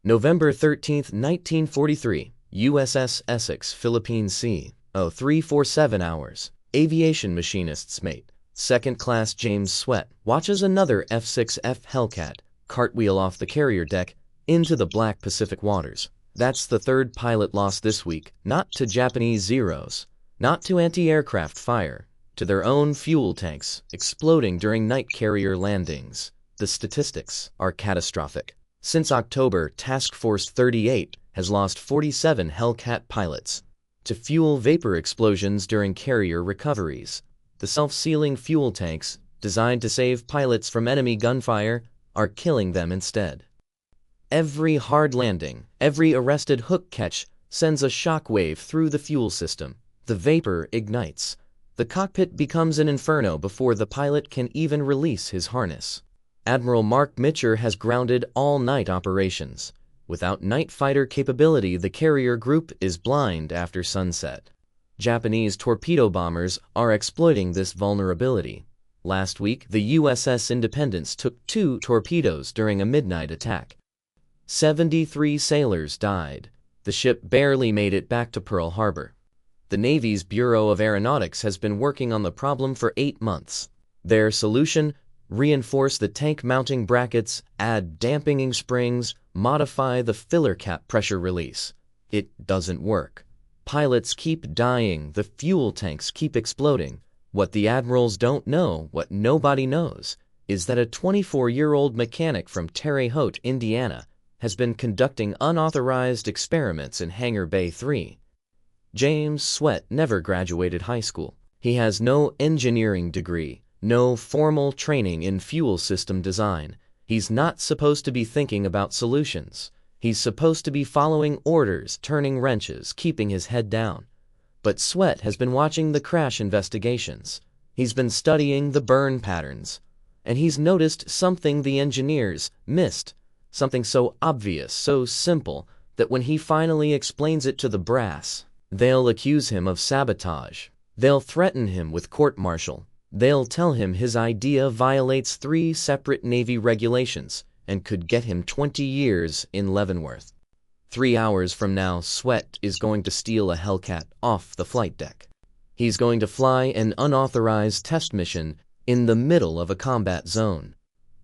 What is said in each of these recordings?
November 13, 1943, USS Essex, Philippine Sea, 0347 hours. Aviation machinist's mate, second class James Swett, watches another F6F Hellcat cartwheel off the carrier deck into the black Pacific waters. That's the third pilot loss this week, not to Japanese Zeros, not to anti-aircraft fire, to their own fuel tanks exploding during night carrier landings. The statistics are catastrophic. Since October, Task Force 38 has lost 47 Hellcat pilots to fuel vapor explosions during carrier recoveries. The self-sealing fuel tanks, designed to save pilots from enemy gunfire, are killing them instead. Every hard landing, every arrested hook catch sends a shockwave through the fuel system. The vapor ignites. The cockpit becomes an inferno before the pilot can even release his harness. Admiral Mark Mitcher has grounded all night operations. Without night fighter capability, the carrier group is blind after sunset. Japanese torpedo bombers are exploiting this vulnerability. Last week, the USS Independence took 2 torpedoes during a midnight attack. 73 sailors died. The ship barely made it back to Pearl Harbor. The Navy's Bureau of Aeronautics has been working on the problem for 8 months. Their solution? Reinforce the tank mounting brackets, add damping springs, modify the filler cap pressure release. It doesn't work. Pilots keep dying, the fuel tanks keep exploding. What the admirals don't know, what nobody knows, is that a 24-year-old mechanic from Terre Haute, Indiana, has been conducting unauthorized experiments in Hangar Bay 3. James Swett never graduated high school. He has no engineering degree, no formal training in fuel system design. He's not supposed to be thinking about solutions. He's supposed to be following orders, turning wrenches, keeping his head down. But Swett has been watching the crash investigations. He's been studying the burn patterns. And he's noticed something the engineers missed. Something so obvious, so simple, that when he finally explains it to the brass, they'll accuse him of sabotage. They'll threaten him with court-martial. They'll tell him his idea violates 3 separate Navy regulations and could get him 20 years in Leavenworth. 3 hours from now, Swett is going to steal a Hellcat off the flight deck. He's going to fly an unauthorized test mission in the middle of a combat zone.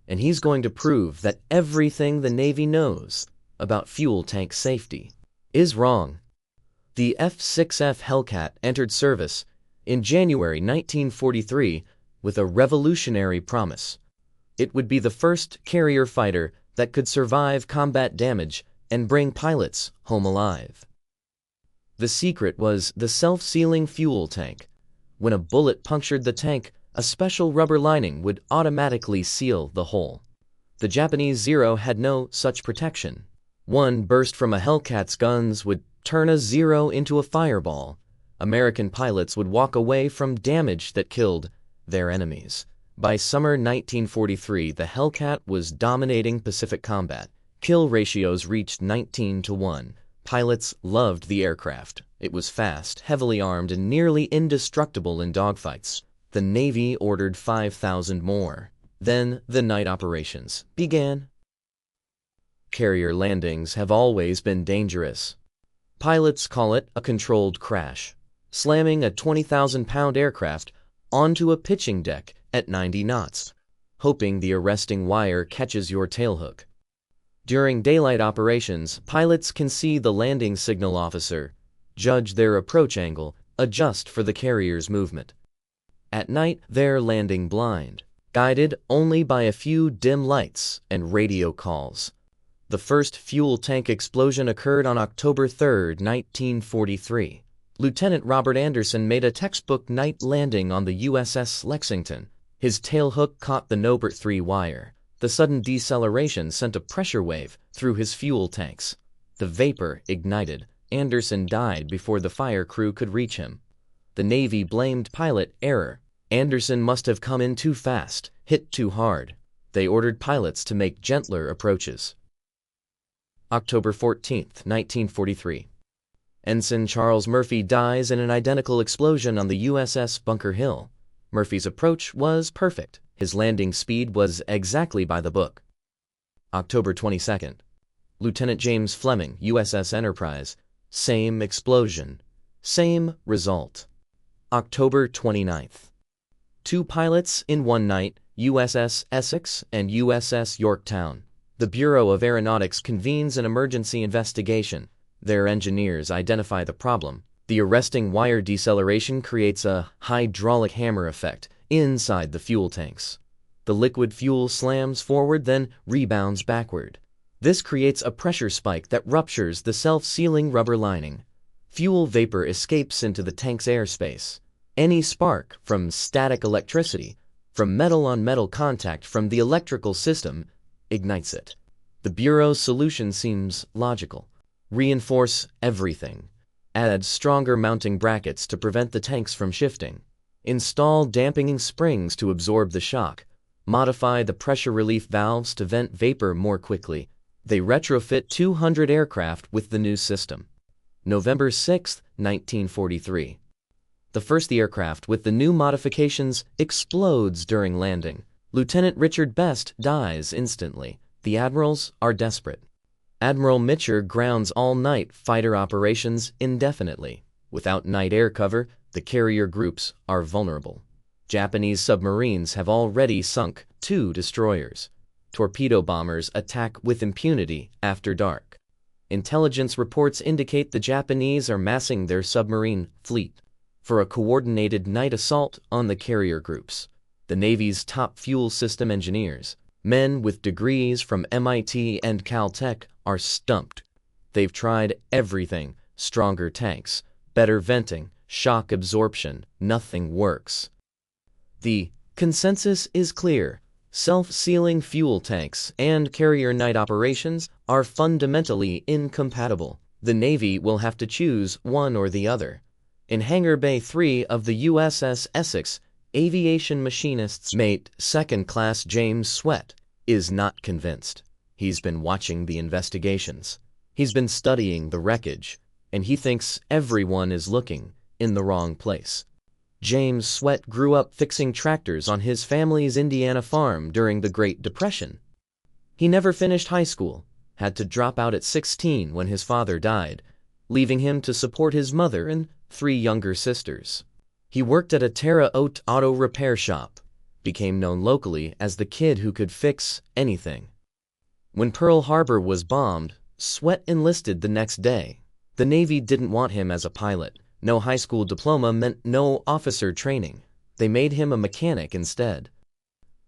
And he's going to prove that everything the Navy knows about fuel tank safety is wrong. The F6F Hellcat entered service in January 1943 with a revolutionary promise. It would be the first carrier fighter that could survive combat damage and bring pilots home alive. The secret was the self-sealing fuel tank. When a bullet punctured the tank, a special rubber lining would automatically seal the hole. The Japanese Zero had no such protection. One burst from a Hellcat's guns would turn a Zero into a fireball. American pilots would walk away from damage that killed their enemies. By summer 1943, the Hellcat was dominating Pacific combat. Kill ratios reached 19-1. Pilots loved the aircraft. It was fast, heavily armed, and nearly indestructible in dogfights. The Navy ordered 5,000 more. Then the night operations began. Carrier landings have always been dangerous. Pilots call it a controlled crash, slamming a 20,000-pound aircraft onto a pitching deck at 90 knots, hoping the arresting wire catches your tailhook. During daylight operations, pilots can see the landing signal officer, judge their approach angle, adjust for the carrier's movement. At night, they're landing blind, guided only by a few dim lights and radio calls. The first fuel tank explosion occurred on October 3, 1943. Lieutenant Robert Anderson made a textbook night landing on the USS Lexington. His tailhook caught the Nobert 3 wire. The sudden deceleration sent a pressure wave through his fuel tanks. The vapor ignited. Anderson died before the fire crew could reach him. The Navy blamed pilot error. Anderson must have come in too fast, hit too hard. They ordered pilots to make gentler approaches. October 14, 1943. Ensign Charles Murphy dies in an identical explosion on the USS Bunker Hill. Murphy's approach was perfect. His landing speed was exactly by the book. October 22. Lieutenant James Fleming, USS Enterprise. Same explosion. Same result. October 29th. 2 pilots in one night, USS Essex and USS Yorktown. The Bureau of Aeronautics convenes an emergency investigation. Their engineers identify the problem. The arresting wire deceleration creates a hydraulic hammer effect inside the fuel tanks. The liquid fuel slams forward, then rebounds backward. This creates a pressure spike that ruptures the self-sealing rubber lining. Fuel vapor escapes into the tank's airspace. Any spark from static electricity, from metal-on-metal contact from the electrical system, ignites it. The Bureau's solution seems logical. Reinforce everything. Add stronger mounting brackets to prevent the tanks from shifting. Install dampening springs to absorb the shock. Modify the pressure relief valves to vent vapor more quickly. They retrofit 200 aircraft with the new system. November 6, 1943. The first aircraft with the new modifications explodes during landing. Lieutenant Richard Best dies instantly. The admirals are desperate. Admiral Mitcher grounds all-night fighter operations indefinitely. Without night air cover, the carrier groups are vulnerable. Japanese submarines have already sunk 2 destroyers. Torpedo bombers attack with impunity after dark. Intelligence reports indicate the Japanese are massing their submarine fleet for a coordinated night assault on the carrier groups. The Navy's top fuel system engineers, men with degrees from MIT and Caltech, are stumped. They've tried everything: stronger tanks, better venting, shock absorption. Nothing works. The consensus is clear. Self-sealing fuel tanks and carrier night operations are fundamentally incompatible. The Navy will have to choose one or the other. In Hangar Bay 3 of the USS Essex, aviation machinist's mate, Second Class James Swett, is not convinced. He's been watching the investigations. He's been studying the wreckage, and he thinks everyone is looking in the wrong place. James Swett grew up fixing tractors on his family's Indiana farm during the Great Depression. He never finished high school, had to drop out at 16 when his father died, leaving him to support his mother and 3 younger sisters. He worked at a Terre Haute auto repair shop, became known locally as the kid who could fix anything. When Pearl Harbor was bombed, Swett enlisted the next day. The Navy didn't want him as a pilot. No high school diploma meant no officer training. They made him a mechanic instead.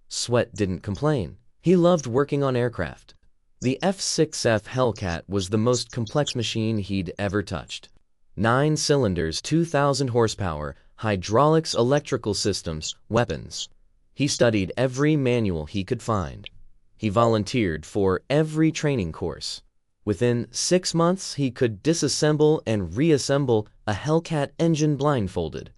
Swett didn't complain. He loved working on aircraft. The F6F Hellcat was the most complex machine he'd ever touched. 9 cylinders, 2,000 horsepower, hydraulics, electrical systems, weapons. He studied every manual he could find. He volunteered for every training course. Within 6 months, he could disassemble and reassemble a Hellcat engine blindfolded.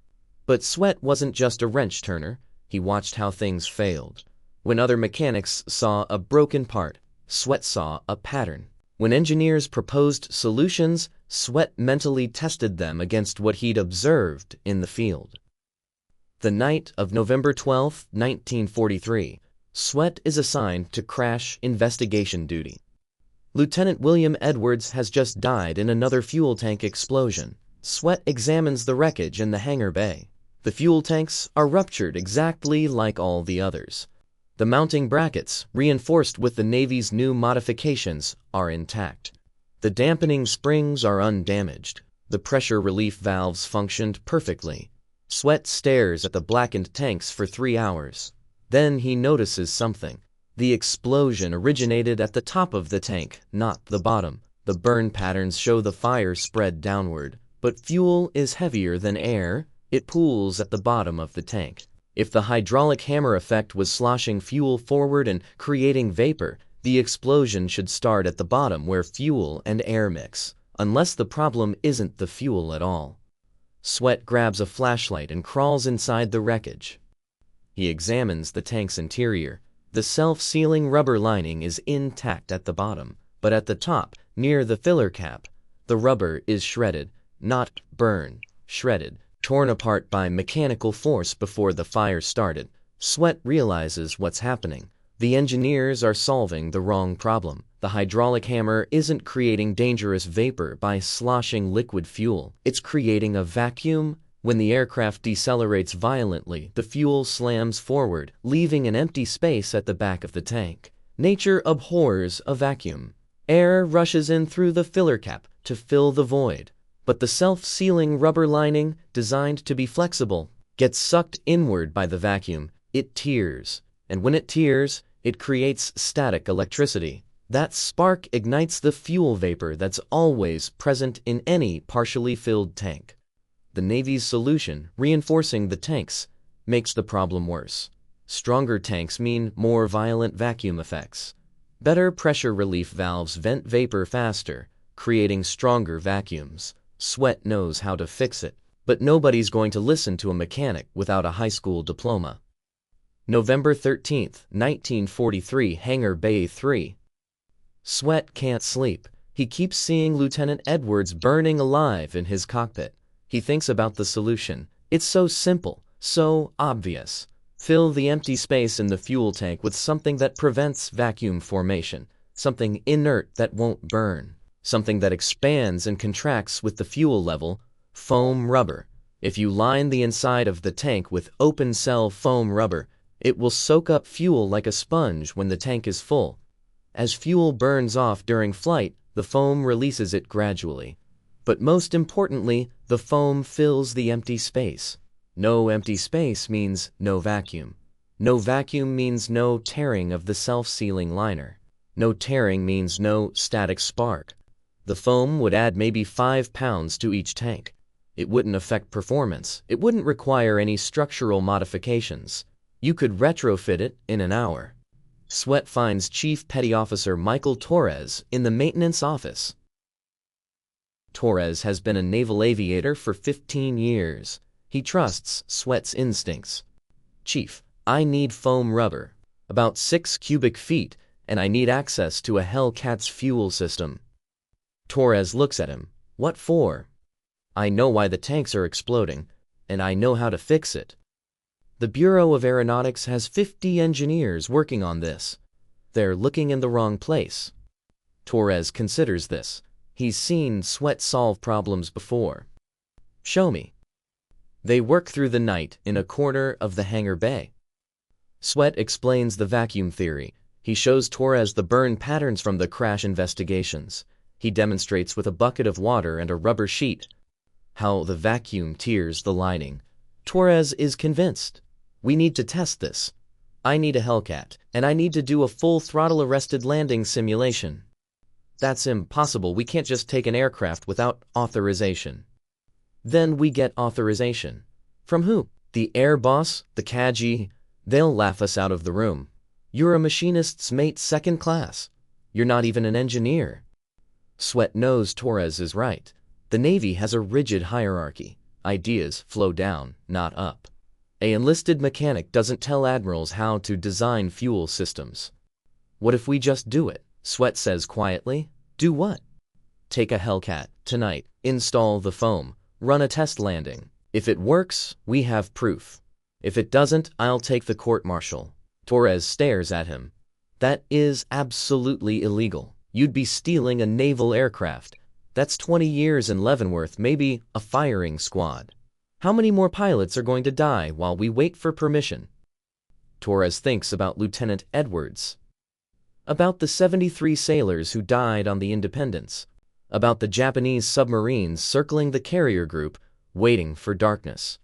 But Swett wasn't just a wrench turner. He watched how things failed. When other mechanics saw a broken part, Swett saw a pattern. When engineers proposed solutions, Swett mentally tested them against what he'd observed in the field. The night of November 12, 1943, Swett is assigned to crash investigation duty. Lieutenant William Edwards has just died in another fuel tank explosion. Swett examines the wreckage in the hangar bay. The fuel tanks are ruptured exactly like all the others. The mounting brackets, reinforced with the Navy's new modifications, are intact. The dampening springs are undamaged. The pressure relief valves functioned perfectly. Swett stares at the blackened tanks for 3 hours. Then he notices something. The explosion originated at the top of the tank, not the bottom. The burn patterns show the fire spread downward. But fuel is heavier than air. It pools at the bottom of the tank. If the hydraulic hammer effect was sloshing fuel forward and creating vapor, the explosion should start at the bottom where fuel and air mix, unless the problem isn't the fuel at all. Swett grabs a flashlight and crawls inside the wreckage. He examines the tank's interior. The self-sealing rubber lining is intact at the bottom, but at the top, near the filler cap, the rubber is shredded, not burned, shredded, torn apart by mechanical force before the fire started. Swett realizes what's happening. The engineers are solving the wrong problem. The hydraulic hammer isn't creating dangerous vapor by sloshing liquid fuel. It's creating a vacuum. When the aircraft decelerates violently, the fuel slams forward, leaving an empty space at the back of the tank. Nature abhors a vacuum. Air rushes in through the filler cap to fill the void, but the self-sealing rubber lining, designed to be flexible, gets sucked inward by the vacuum. It tears, and when it tears, it creates static electricity. That spark ignites the fuel vapor that's always present in any partially filled tank. The Navy's solution, reinforcing the tanks, makes the problem worse. Stronger tanks mean more violent vacuum effects. Better pressure relief valves vent vapor faster, creating stronger vacuums. Swett knows how to fix it, but nobody's going to listen to a mechanic without a high school diploma. November 13, 1943, Hangar Bay 3. Swett can't sleep. He keeps seeing Lieutenant Edwards burning alive in his cockpit. He thinks about the solution. It's so simple, so obvious. Fill the empty space in the fuel tank with something that prevents vacuum formation, something inert that won't burn, something that expands and contracts with the fuel level, foam rubber. If you line the inside of the tank with open-cell foam rubber, it will soak up fuel like a sponge when the tank is full. As fuel burns off during flight, the foam releases it gradually. But most importantly, the foam fills the empty space. No empty space means no vacuum. No vacuum means no tearing of the self-sealing liner. No tearing means no static spark. The foam would add maybe 5 pounds to each tank. It wouldn't affect performance. It wouldn't require any structural modifications. You could retrofit it in an hour. Swett finds Chief Petty Officer Michael Torres in the maintenance office. Torres has been a naval aviator for 15 years. He trusts Swett's instincts. Chief, I need foam rubber, about 6 cubic feet, and I need access to a Hellcat's fuel system. Torres looks at him. What for? I know why the tanks are exploding, and I know how to fix it. The Bureau of Aeronautics has 50 engineers working on this. They're looking in the wrong place. Torres considers this. He's seen Swett solve problems before. Show me. They work through the night in a corner of the hangar bay. Swett explains the vacuum theory. He shows Torres the burn patterns from the crash investigations. He demonstrates with a bucket of water and a rubber sheet how the vacuum tears the lining. Torres is convinced. We need to test this. I need a Hellcat, and I need to do a full throttle arrested landing simulation. That's impossible. We can't just take an aircraft without authorization. Then we get authorization. From who? The air boss? The CAG? They'll laugh us out of the room. You're a machinist's mate 2nd class. You're not even an engineer. Swett knows Torres is right. The Navy has a rigid hierarchy. Ideas flow down, not up. An enlisted mechanic doesn't tell admirals how to design fuel systems. What if we just do it? Swett says quietly. Do what? Take a Hellcat tonight, install the foam, run a test landing. If it works, we have proof. If it doesn't, I'll take the court-martial. Torres stares at him. That is absolutely illegal. You'd be stealing a naval aircraft. That's 20 years in Leavenworth, maybe a firing squad. How many more pilots are going to die while we wait for permission? Torres thinks about Lieutenant Edwards. About the 73 sailors who died on the Independence. About the Japanese submarines circling the carrier group, waiting for darkness.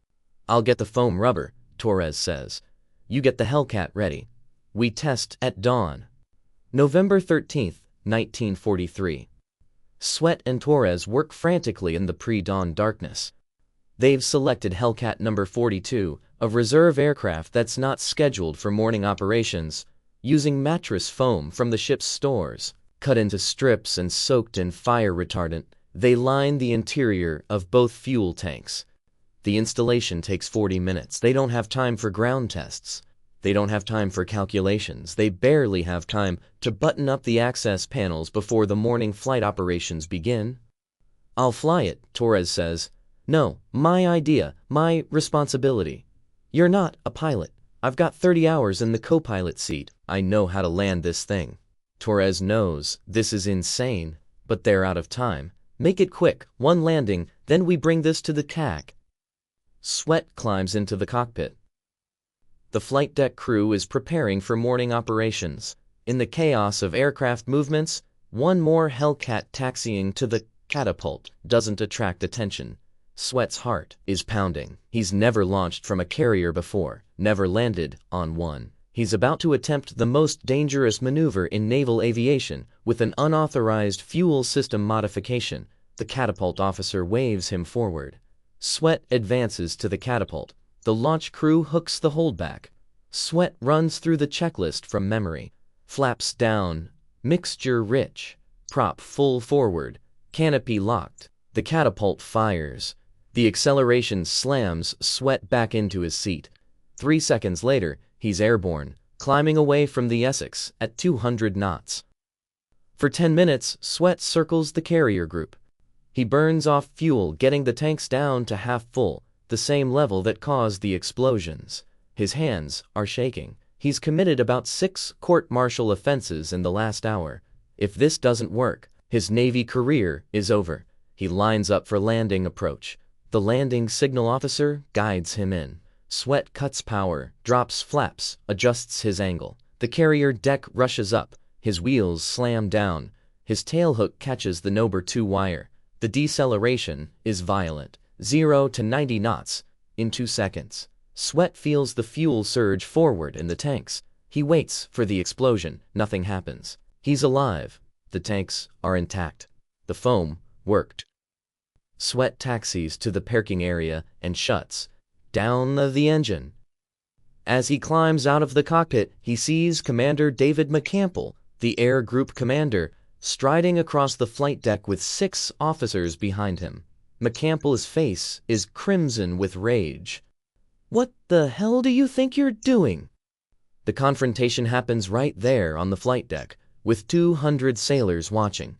I'll get the foam rubber, Torres says. You get the Hellcat ready. We test at dawn. November 13, 1943. Swett and Torres work frantically in the pre-dawn darkness. They've selected Hellcat number 42, a reserve aircraft that's not scheduled for morning operations, using mattress foam from the ship's stores. Cut into strips and soaked in fire retardant, they line the interior of both fuel tanks. The installation takes 40 minutes. They don't have time for ground tests. They don't have time for calculations. They barely have time to button up the access panels before the morning flight operations begin. I'll fly it, Torres says. No, my idea, my responsibility. You're not a pilot. I've got 30 hours in the co-pilot seat. I know how to land this thing. Torres knows this is insane, but they're out of time. Make it quick, one landing, then we bring this to the CAC. Swett climbs into the cockpit. The flight deck crew is preparing for morning operations. In the chaos of aircraft movements, one more Hellcat taxiing to the catapult doesn't attract attention. Swett's heart is pounding. He's never launched from a carrier before, never landed on one. He's about to attempt the most dangerous maneuver in naval aviation with an unauthorized fuel system modification. The catapult officer waves him forward. Swett advances to the catapult. The launch crew hooks the holdback. Swett runs through the checklist from memory. Flaps down, mixture rich, prop full forward, canopy locked. The catapult fires. The acceleration slams Swett back into his seat. 3 seconds later, he's airborne, climbing away from the Essex at 200 knots. For 10 minutes, Swett circles the carrier group. He burns off fuel, getting the tanks down to half full, the same level that caused the explosions. His hands are shaking. He's committed about 6 court-martial offenses in the last hour. If this doesn't work, his Navy career is over. He lines up for landing approach. The landing signal officer guides him in. Swett cuts power, drops flaps, adjusts his angle. The carrier deck rushes up. His wheels slam down. His tailhook catches the WW2 wire. The deceleration is violent, 0 to 90 knots in 2 seconds. Swett feels the fuel surge forward in the tanks. He waits for the explosion. Nothing happens. He's alive. The tanks are intact. The foam worked. Swett taxis to the parking area and shuts down the engine. As he climbs out of the cockpit, he sees Commander David McCampbell, the air group commander, striding across the flight deck with 6 officers behind him. McCampbell's face is crimson with rage. "What the hell do you think you're doing?" The confrontation happens right there on the flight deck, with 200 sailors watching.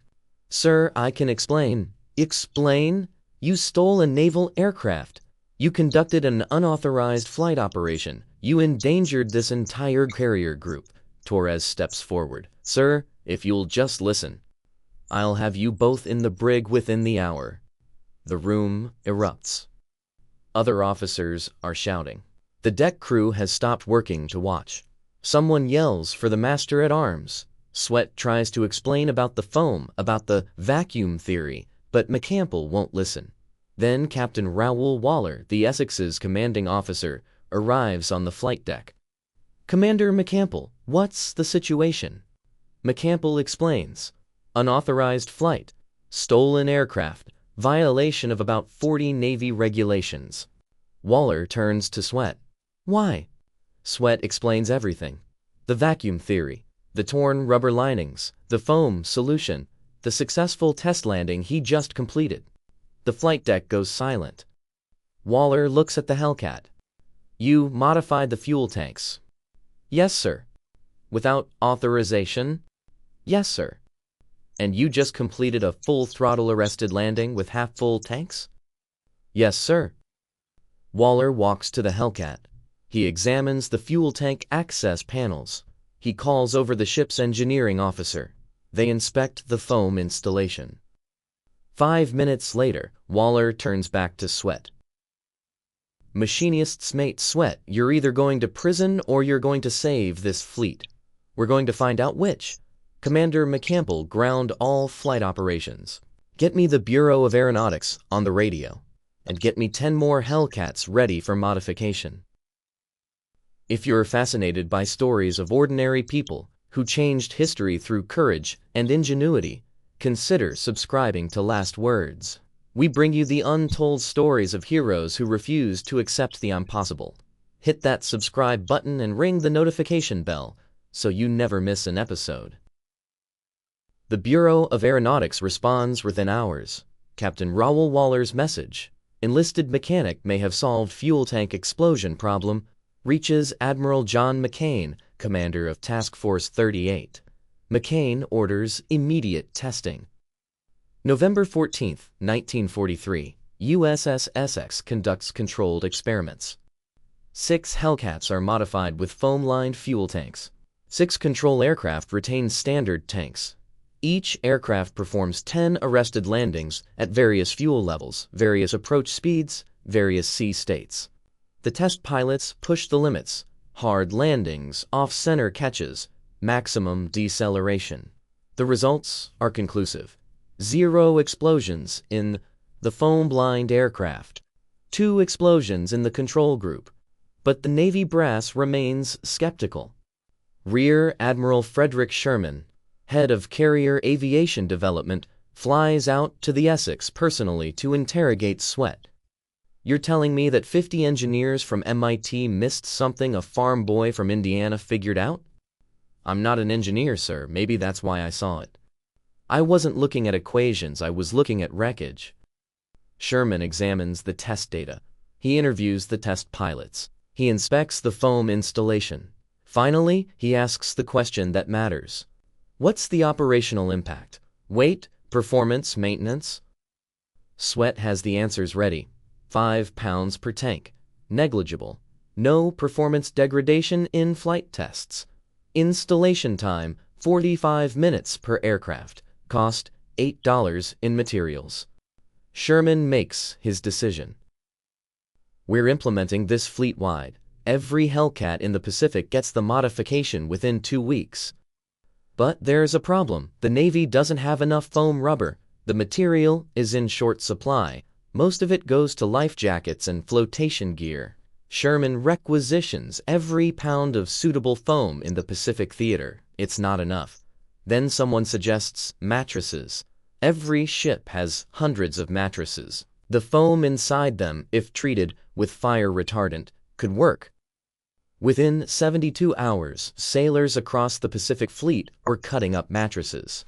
"Sir, I can explain." "Explain? You stole a naval aircraft. You conducted an unauthorized flight operation. You endangered this entire carrier group." Torres steps forward. "Sir, if you'll just listen, I'll have you both in the brig within the hour." The room erupts. Other officers are shouting. The deck crew has stopped working to watch. Someone yells for the master-at-arms. Swett tries to explain about the foam, about the vacuum theory, but McCampbell won't listen. Then Captain Raoul Waller, the Essex's commanding officer, arrives on the flight deck. "Commander McCampbell, what's the situation?" McCampbell explains. "Unauthorized flight, stolen aircraft, violation of about 40 Navy regulations." Waller turns to Swett. "Why?" Swett explains everything. The vacuum theory, the torn rubber linings, the foam solution, the successful test landing he just completed. The flight deck goes silent. Waller looks at the Hellcat. "You modified the fuel tanks?" "Yes, sir." "Without authorization?" "Yes, sir." "And you just completed a full-throttle arrested landing with half-full tanks?" "Yes, sir." Waller walks to the Hellcat. He examines the fuel tank access panels. He calls over the ship's engineering officer. They inspect the foam installation. 5 minutes later, Waller turns back to Swett. "Machinist's mate Swett, you're either going to prison or you're going to save this fleet. We're going to find out which." Commander McCampbell ground all flight operations. "Get me the Bureau of Aeronautics on the radio, and get me 10 more Hellcats ready for modification." If you're fascinated by stories of ordinary people who changed history through courage and ingenuity, consider subscribing to Last Words. We bring you the untold stories of heroes who refuse to accept the impossible. Hit that subscribe button and ring the notification bell so you never miss an episode. The Bureau of Aeronautics responds within hours. Captain Raoul Waller's message, enlisted mechanic may have solved fuel tank explosion problem, reaches Admiral John McCain, commander of Task Force 38. McCain orders immediate testing. November 14, 1943, USS Essex conducts controlled experiments. 6 Hellcats are modified with foam-lined fuel tanks. 6 control aircraft retain standard tanks. Each aircraft performs 10 arrested landings at various fuel levels, various approach speeds, various sea states. The test pilots push the limits: hard landings, off-center catches, maximum deceleration. The results are conclusive. 0 explosions in the foam-blind aircraft, 2 explosions in the control group. But the Navy brass remains skeptical. Rear Admiral Frederick Sherman, head of Carrier Aviation Development, flies out to the Essex personally to interrogate Swett. "You're telling me that 50 engineers from MIT missed something a farm boy from Indiana figured out?" "I'm not an engineer, sir. Maybe that's why I saw it." "I wasn't looking at equations, I was looking at wreckage." Sherman examines the test data. He interviews the test pilots. He inspects the foam installation. Finally, he asks the question that matters. What's the operational impact? Weight, performance, maintenance? Swett has the answers ready. 5 pounds per tank. Negligible. No performance degradation in flight tests. Installation time, 45 minutes per aircraft. Cost, $8 in materials. Sherman makes his decision. "We're implementing this fleet-wide. Every Hellcat in the Pacific gets the modification within 2 weeks. But there's a problem. The Navy doesn't have enough foam rubber. The material is in short supply. Most of it goes to life jackets and flotation gear. Sherman requisitions every pound of suitable foam in the Pacific theater. It's not enough. Then someone suggests mattresses. Every ship has hundreds of mattresses. The foam inside them, if treated with fire retardant, could work. Within 72 hours, sailors across the Pacific Fleet were cutting up mattresses.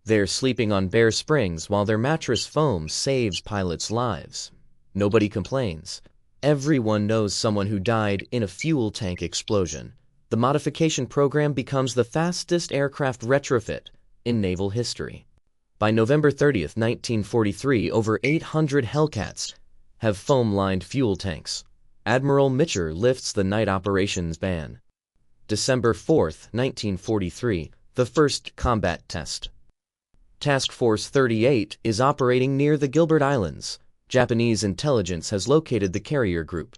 They're sleeping on bare springs while their mattress foam saves pilots' lives. Nobody complains. Everyone knows someone who died in a fuel tank explosion. The modification program becomes the fastest aircraft retrofit in naval history. By November 30th, 1943, over 800 Hellcats have foam-lined fuel tanks. Admiral Mitcher lifts the night operations ban. December 4th, 1943, the first combat test. Task Force 38 is operating near the Gilbert Islands. Japanese intelligence has located the carrier group.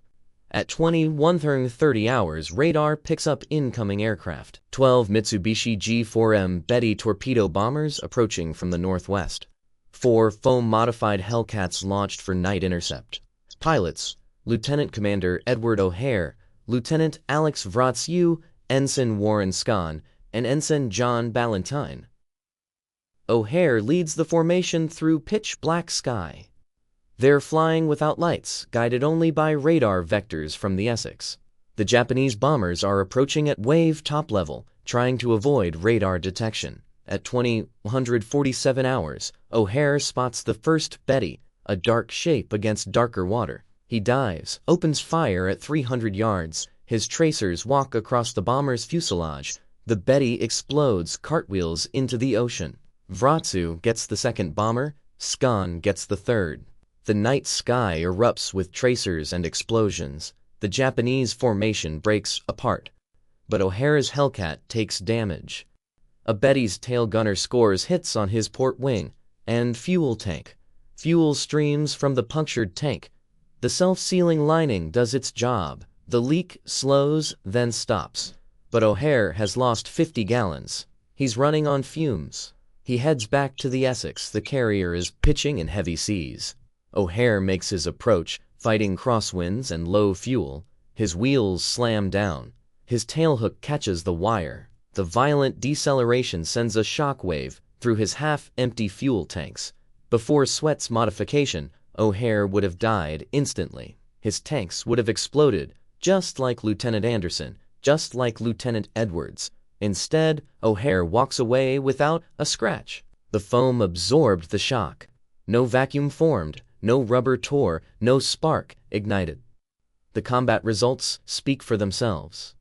At 21:30 hours, radar picks up incoming aircraft. 12 Mitsubishi G4M Betty torpedo bombers approaching from the northwest. 4 foam-modified Hellcats launched for night intercept. Pilots: Lieutenant Commander Edward O'Hare, Lieutenant Alex Vratsiu, Ensign Warren Scahn, and Ensign John Ballantyne. O'Hare leads the formation through pitch-black sky. They're flying without lights, guided only by radar vectors from the Essex. The Japanese bombers are approaching at wave top level, trying to avoid radar detection. At 21:47 hours, O'Hare spots the first Betty, a dark shape against darker water. He dives, opens fire at 300 yards. His tracers walk across the bomber's fuselage. The Betty explodes, cartwheels into the ocean. Vratsiu gets the second bomber. Scahn gets the third. The night sky erupts with tracers and explosions. The Japanese formation breaks apart. But O'Hare's Hellcat takes damage. A Betty's tail gunner scores hits on his port wing and fuel tank. Fuel streams from the punctured tank. The self-sealing lining does its job. The leak slows, then stops. But O'Hare has lost 50 gallons. He's running on fumes. He heads back to the Essex. The carrier is pitching in heavy seas. O'Hare makes his approach, fighting crosswinds and low fuel. His wheels slam down. His tailhook catches the wire. The violent deceleration sends a shock wave through his half-empty fuel tanks. Before Swett's modification, O'Hare would have died instantly. His tanks would have exploded, just like Lieutenant Anderson, just like Lieutenant Edwards. Instead, O'Hare walks away without a scratch. The foam absorbed the shock. No vacuum formed, no rubber tore, no spark ignited. The combat results speak for themselves.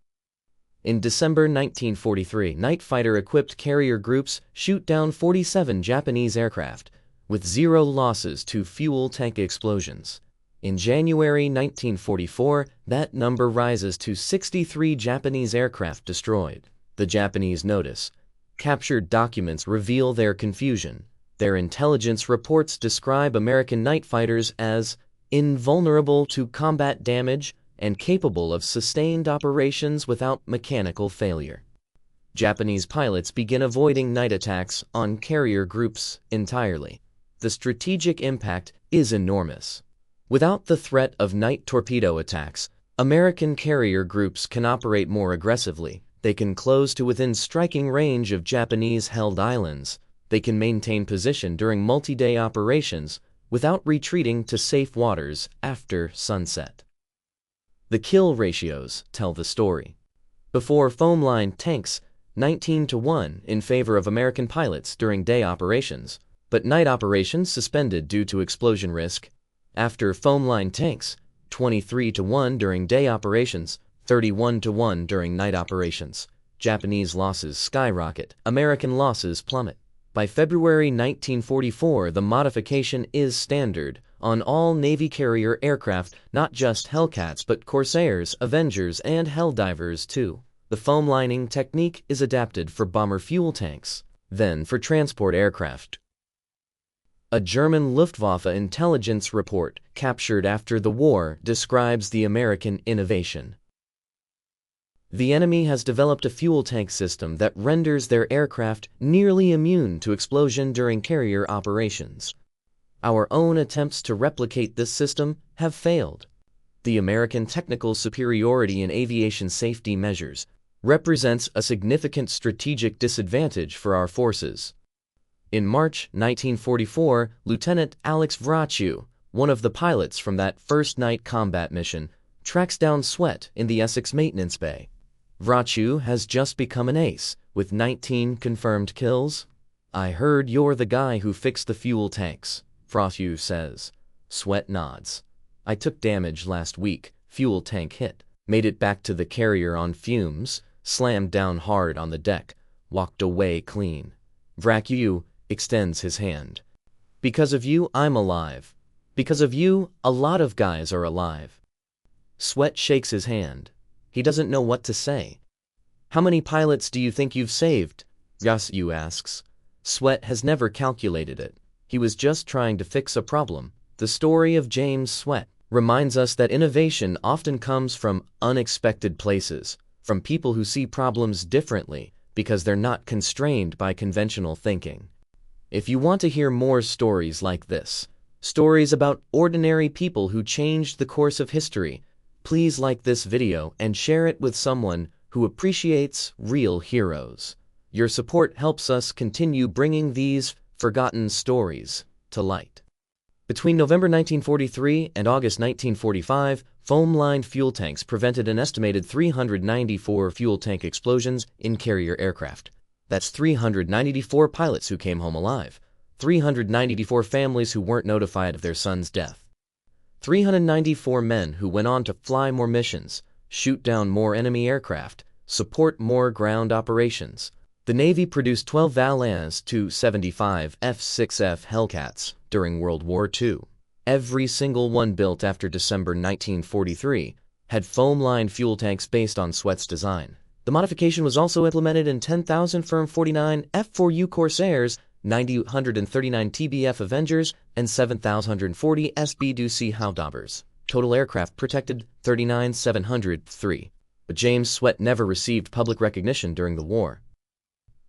In December 1943, night fighter-equipped carrier groups shoot down 47 Japanese aircraft, with 0 losses to fuel tank explosions. In January 1944, that number rises to 63 Japanese aircraft destroyed. the Japanese notice. Captured documents reveal their confusion. Their intelligence reports describe American night fighters as invulnerable to combat damage and capable of sustained operations without mechanical failure. Japanese pilots begin avoiding night attacks on carrier groups entirely. The strategic impact is enormous. Without the threat of night torpedo attacks, American carrier groups can operate more aggressively. They can close to within striking range of Japanese-held islands. They can maintain position during multi-day operations without retreating to safe waters after sunset. The kill ratios tell the story. Before foam-lined tanks, 19-1 in favor of American pilots during day operations, but night operations suspended due to explosion risk. After foam-lined tanks, 23-1 during day operations, 31-1 during night operations. Japanese losses skyrocket, American losses plummet. By February 1944, the modification is standard on all Navy carrier aircraft, not just Hellcats but Corsairs, Avengers, and Helldivers too. The foam lining technique is adapted for bomber fuel tanks, then for transport aircraft. A German Luftwaffe intelligence report captured after the war describes the American innovation. The enemy has developed a fuel tank system that renders their aircraft nearly immune to explosion during carrier operations. Our own attempts to replicate this system have failed. The American technical superiority in aviation safety measures represents a significant strategic disadvantage for our forces. In March 1944, Lieutenant Alex Vrachu, one of the pilots from that first night combat mission, tracks down Swett in the Essex maintenance bay. Vrachu has just become an ace, with 19 confirmed kills. "I heard you're the guy who fixed the fuel tanks," Vrachu says. Swett nods. "I took damage last week, fuel tank hit, made it back to the carrier on fumes, slammed down hard on the deck, walked away clean." Vrachu extends his hand. "Because of you, I'm alive. Because of you, a lot of guys are alive." Swett shakes his hand. He doesn't know what to say. "How many pilots do you think you've saved?" Vrachu asks. Swett has never calculated it. He was just trying to fix a problem. The story of James Swett reminds us that innovation often comes from unexpected places, from people who see problems differently because they're not constrained by conventional thinking. If you want to hear more stories like this, stories about ordinary people who changed the course of history, please like this video and share it with someone who appreciates real heroes. Your support helps us continue bringing these forgotten stories to light. Between November 1943 and August 1945, foam-lined fuel tanks prevented an estimated 394 fuel tank explosions in carrier aircraft. That's 394 pilots who came home alive, 394 families who weren't notified of their son's death. 394 men who went on to fly more missions, shoot down more enemy aircraft, support more ground operations. The Navy produced 12 Valens to 75 F6F Hellcats during World War II. Every single one built after December 1943 had foam-lined fuel tanks based on Swett's design. The modification was also implemented in 10,000 Firm 49 F4U Corsairs, 9,139 TBF Avengers, and 7,140 SB-2C Helldivers. Total aircraft protected 39,703. But James Swett never received public recognition during the war.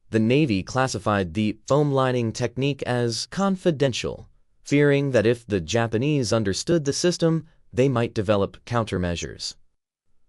The Navy classified the foam lining technique as confidential, fearing that if the Japanese understood the system, they might develop countermeasures.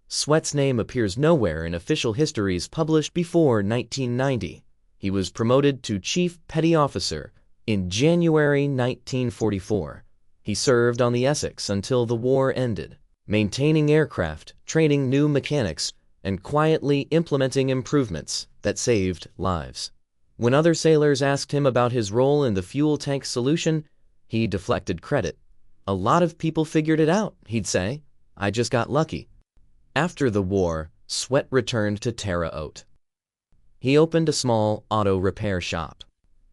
Swett's name appears nowhere in official histories published before 1990. He was promoted to Chief Petty Officer in January 1944. He served on the Essex until the war ended, maintaining aircraft, training new mechanics, and quietly implementing improvements that saved lives. When other sailors asked him about his role in the fuel tank solution, he deflected credit. "A lot of people figured it out," he'd say. "I just got lucky." After the war, Swett returned to Terre Haute. He opened a small auto repair shop.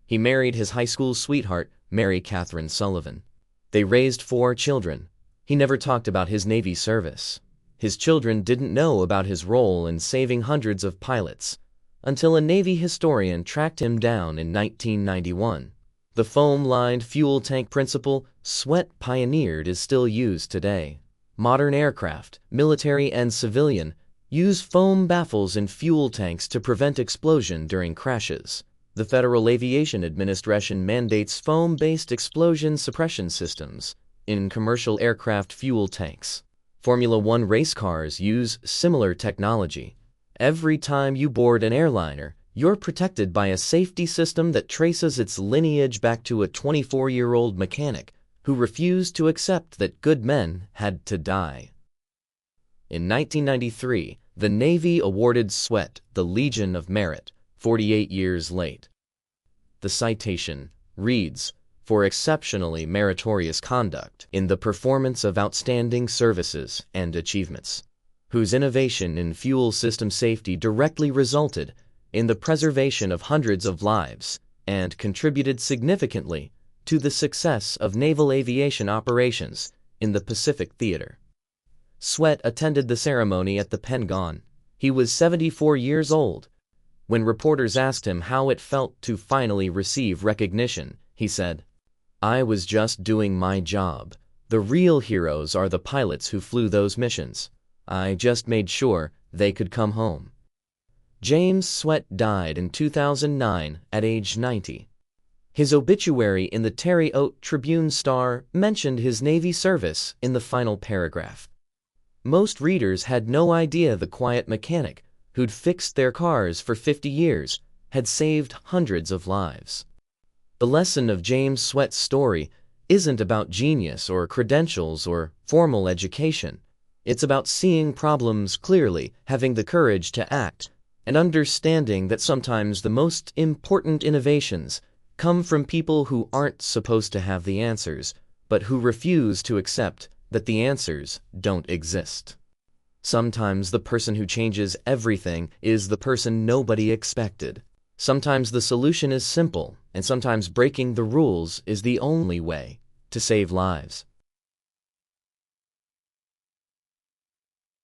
He married his high school sweetheart, Mary Catherine Sullivan. They raised 4 children. He never talked about his Navy service. His children didn't know about his role in saving hundreds of pilots. until a Navy historian tracked him down in 1991. The foam-lined fuel tank principle Swett pioneered is still used today. Modern aircraft, military and civilian, use foam baffles in fuel tanks to prevent explosion during crashes. The Federal Aviation Administration mandates foam-based explosion suppression systems in commercial aircraft fuel tanks. Formula One race cars use similar technology. Every time you board an airliner, you're protected by a safety system that traces its lineage back to a 24-year-old mechanic who refused to accept that good men had to die. In 1993, the Navy awarded Swett the Legion of Merit, 48 years late. The citation reads, "For exceptionally meritorious conduct in the performance of outstanding services and achievements, whose innovation in fuel system safety directly resulted in the preservation of hundreds of lives and contributed significantly to the success of naval aviation operations in the Pacific Theater." Swett attended the ceremony at the Pentagon. He was 74 years old. When reporters asked him how it felt to finally receive recognition, he said, "I was just doing my job. The real heroes are the pilots who flew those missions. I just made sure they could come home." James Swett died in 2009 at age 90. His obituary in the Terre Haute Tribune-Star mentioned his Navy service in the final paragraph. Most readers had no idea the quiet mechanic who'd fixed their cars for 50 years had saved hundreds of lives. The lesson of James Swett's story isn't about genius or credentials or formal education. It's about seeing problems clearly, having the courage to act, and understanding that sometimes the most important innovations come from people who aren't supposed to have the answers, but who refuse to accept that the answers don't exist. Sometimes the person who changes everything is the person nobody expected. Sometimes the solution is simple, and sometimes breaking the rules is the only way to save lives.